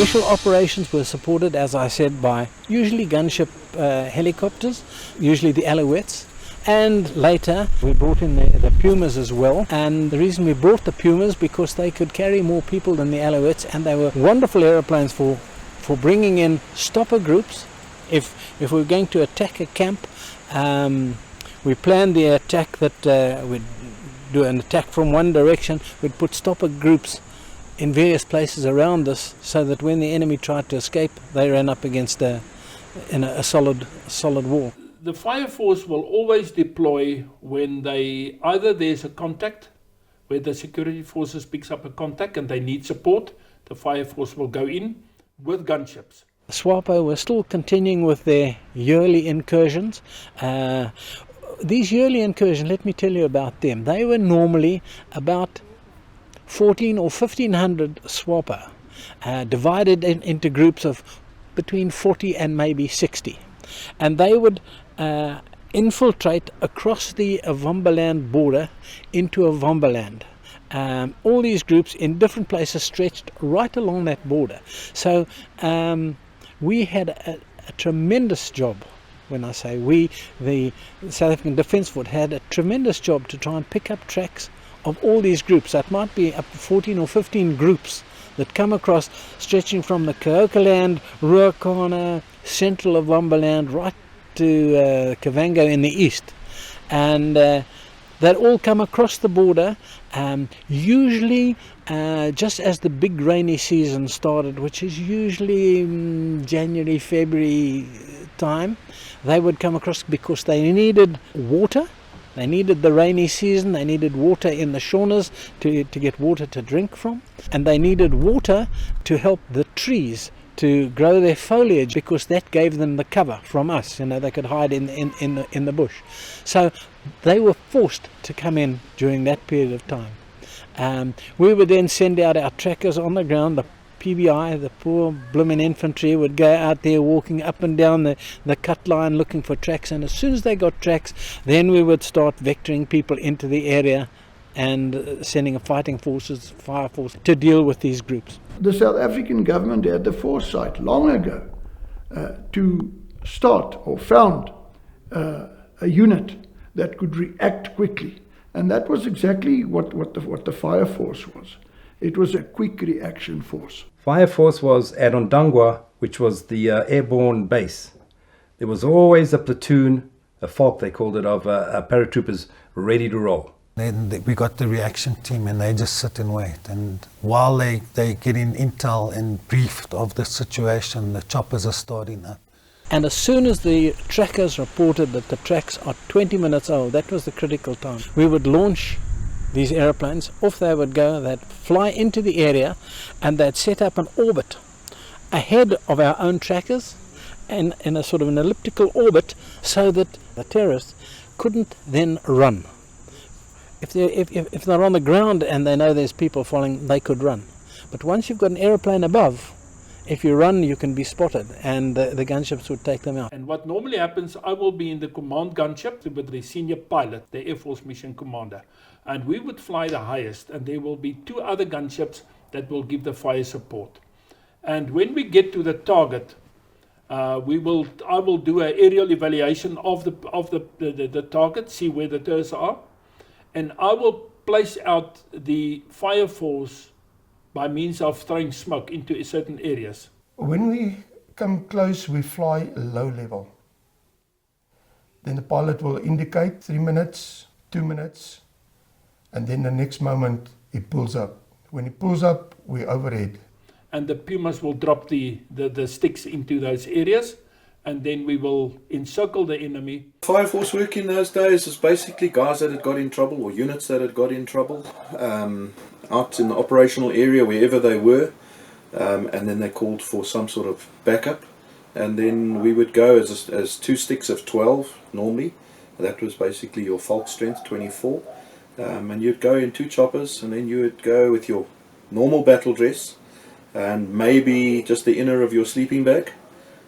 initial operations were supported, as I said, by usually gunship helicopters, usually the Alouettes. And later we brought in the Pumas as well, and the reason we brought the Pumas because they could carry more people than the Alouettes, and they were wonderful aeroplanes for bringing in stopper groups. If we were going to attack a camp, we planned the attack that we'd do an attack from one direction. We'd put stopper groups in various places around us so that when the enemy tried to escape, they ran up against a solid wall. The Fireforce will always deploy when either there's a contact, where the security forces picks up a contact and they need support. The Fireforce will go in with gunships. SWAPO were still continuing with their yearly incursions. These yearly incursions, let me tell you about them. They were normally about 14 or 1500 SWAPO, divided into groups of between 40 and maybe 60. And they would infiltrate across the Avombaland border into Avombaland. All these groups in different places stretched right along that border. So we had a tremendous job. When I say we, the South African Defence Force had a tremendous job to try and pick up tracks of all these groups. That might be up to 14 or 15 groups that come across, stretching from the Kaokaland, Ruakana, central of Avombaland, right to Kavango in the east. And that all come across the border, usually just as the big rainy season started, which is usually January, February time. They would come across because they needed water. They needed the rainy season, they needed water in the shaunas to get water to drink from, and they needed water to help the trees to grow their foliage, because that gave them the cover from us. They could hide in the bush. So they were forced to come in during that period of time. We would then send out our trackers on the ground. The PBI, the poor blooming infantry, would go out there walking up and down the cut line looking for tracks, and as soon as they got tracks, then we would start vectoring people into the area and sending a fighting forces, fire force, to deal with these groups. The South African government had the foresight long ago to start or found a unit that could react quickly, and that was exactly what the Fire Force was. It was a quick reaction force. Fireforce was at Ondangwa, which was the airborne base. There was always a platoon, a FOC they called it, of paratroopers ready to roll. Then we got the reaction team, and they just sit and wait. And while they getting intel and briefed of the situation, the choppers are starting up. And as soon as the trackers reported that the tracks are 20 minutes old, that was the critical time, we would launch these aeroplanes. Off they would go, they'd fly into the area, and they'd set up an orbit ahead of our own trackers, and in a sort of an elliptical orbit, so that the terrorists couldn't then run. If they're on the ground and they know there's people following, they could run. But once you've got an aeroplane above, if you run, you can be spotted, and the gunships would take them out. And what normally happens, I will be in the command gunship with the senior pilot, the Air Force mission commander, and we would fly the highest, and there will be 2 other gunships that will give the fire support. And when we get to the target, I will do an aerial evaluation of the target, see where the terrorists are, and I will place out the Fire Force by means of throwing smoke into certain areas. When we come close, we fly low level. Then the pilot will indicate 3 minutes, 2 minutes, and then the next moment he pulls up. When he pulls up, we overhead. And the Pumas will drop the sticks into those areas, and then we will encircle the enemy. Fireforce work in those days was basically guys that had got in trouble, or units that had got in trouble, out in the operational area wherever they were, and then they called for some sort of backup, and then we would go as 2 sticks of 12 normally. That was basically your Falk strength, 24, and you'd go in 2 choppers, and then you would go with your normal battle dress and maybe just the inner of your sleeping bag,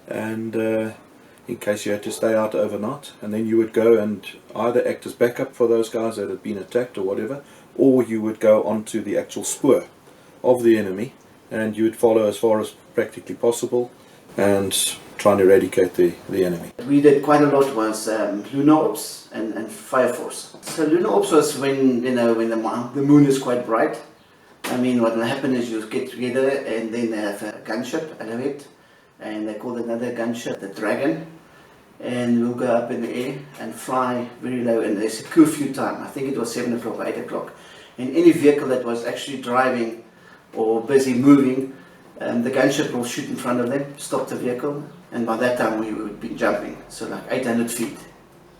and in case you had to stay out overnight, and then you would go and either act as backup for those guys that had been attacked or whatever, or you would go onto the actual spoor of the enemy, and you would follow as far as practically possible, and try and eradicate the enemy. We did quite a lot was lunar ops and Fireforce. So lunar ops was when the moon is quite bright. I mean, what will happen is you get together and then they have a gunship, Parabat, and they call another gunship the Dragon, and we'll go up in the air and fly very low, and there's a curfew time. I think it was 7 o'clock or 8 o'clock. And any vehicle that was actually driving or busy moving, the gunship will shoot in front of them, stop the vehicle, and by that time we would be jumping, so like 800 feet.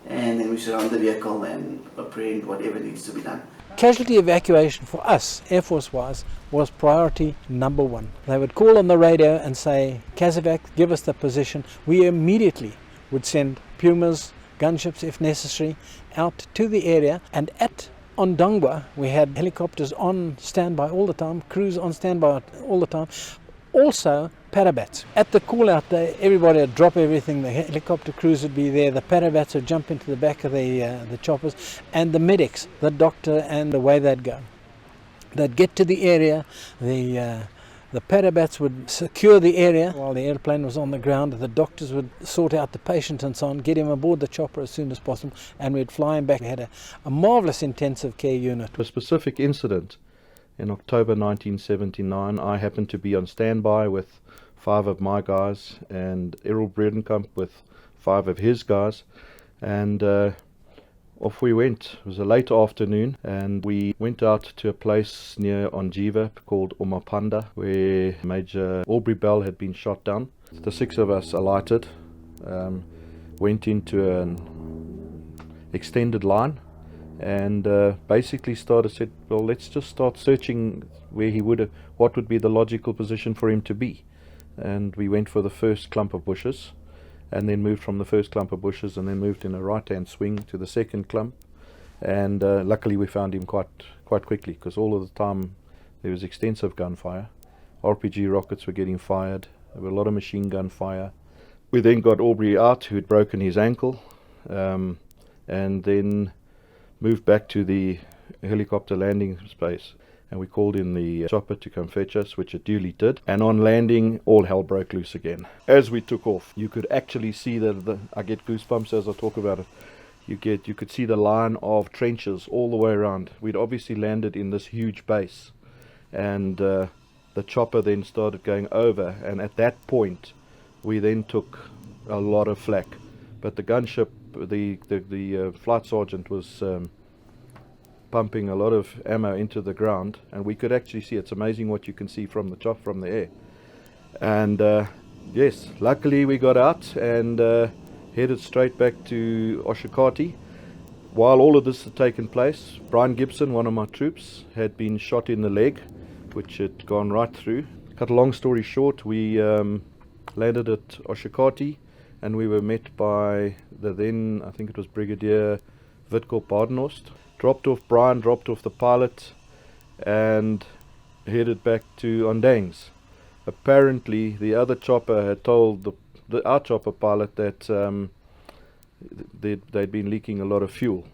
And then we surround the vehicle and apprehend whatever needs to be done. Casualty evacuation for us, Air Force wise, was priority number one. They would call on the radio and say, Casevac, give us the position. We immediately would send Pumas, gunships if necessary, out to the area. And at Ondangwa, we had helicopters on standby all the time, crews on standby all the time. Also, Parabats. At the call out, everybody would drop everything. The helicopter crews would be there. The Parabats would jump into the back of the choppers, and the medics, the doctor, and the way they'd go. They'd get to the area. The Parabats would secure the area while the airplane was on the ground. The doctors would sort out the patient and so on, get him aboard the chopper as soon as possible, and we'd fly him back. We had a marvelous intensive care unit. A specific incident in October 1979, I happened to be on standby with 5 of my guys and Errol Bredenkamp with 5 of his guys, and off we went. It was a late afternoon, and we went out to a place near Ondangwa called Umapanda, where Major Aubrey Bell had been shot down. The 6 of us alighted, went into an extended line, and basically said, well, let's just start searching where he what would be the logical position for him to be. And we went for the first clump of bushes, and then moved from the first clump of bushes, and then moved in a right-hand swing to the second clump. And luckily we found him quite quickly, because all of the time there was extensive gunfire. RPG rockets were getting fired. There were a lot of machine gun fire. We then got Aubrey out, who'd broken his ankle, and then moved back to the helicopter landing space, and we called in the chopper to come fetch us, which it duly did. And on landing, all hell broke loose again. As we took off, you could actually see I get goosebumps as I talk about it. You could see the line of trenches all the way around. We'd obviously landed in this huge base, and the chopper then started going over, and at that point we then took a lot of flak. But the gunship, the flight sergeant was pumping a lot of ammo into the ground, and we could actually see. It's amazing what you can see from the air. And yes, luckily we got out and headed straight back to Oshakati. While all of this had taken place, Brian Gibson, one of my troops, had been shot in the leg, which had gone right through. Cut a long story short, we landed at Oshakati, and we were met by the then, I think it was Brigadier Witko Badenhorst. Dropped off Brian, dropped off the pilot, and headed back to Ondangwa. Apparently the other chopper had told our chopper pilot that they'd been leaking a lot of fuel.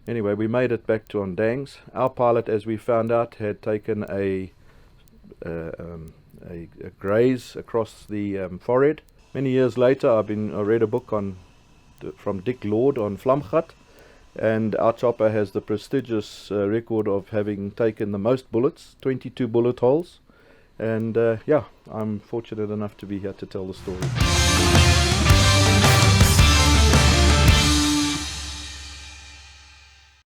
Anyway, we made it back to Ondangwa. Our pilot, as we found out, had taken a graze across the forehead. Many years later, I read a book from Dick Lord on Vlamgat, and our chopper has the prestigious record of having taken the most bullets, 22 bullet holes. And yeah, I'm fortunate enough to be here to tell the story.